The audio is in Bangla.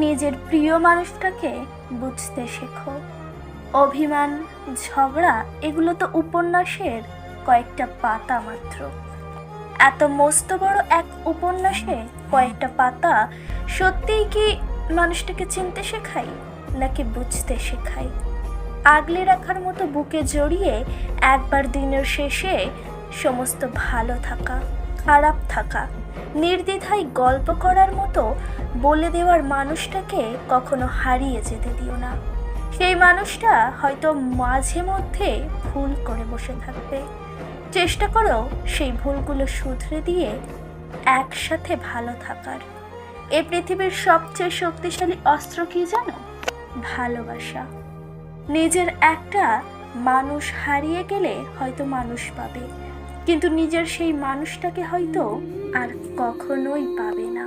নিজের প্রিয় মানুষটাকে বুঝতে শেখো। অভিমান, ঝগড়া এগুলো তো উপন্যাসের কয়েকটা পাতা মাত্র। এত মস্ত বড় এক উপন্যাসে কয়েকটা পাতা সত্যিই কি মানুষটাকে চিনতে শেখায় নাকি বুঝতে শেখায়? আগলে রাখার মতো বুকে জড়িয়ে একবার দিনের শেষে সমস্ত ভালো থাকা, খারাপ থাকা নির্দ্বিধায় গল্প করার মতো বলে দেওয়ার মানুষটাকে কখনো হারিয়ে যেতে দিও না। সেই মানুষটা হয়তো মাঝে মধ্যে ভুল করে বসে থাকবে। চেষ্টা করো সেই ভুলগুলো শুধরে দিয়ে একসাথে ভালো থাকার। এই পৃথিবীর সবচেয়ে শক্তিশালী অস্ত্র কি জানো? ভালোবাসা। নিজের একটা মানুষ হারিয়ে গেলে হয়তো মানুষ পাবে, কিন্তু নিজের সেই মানুষটাকে হয়তো আর কখনোই পাবে না।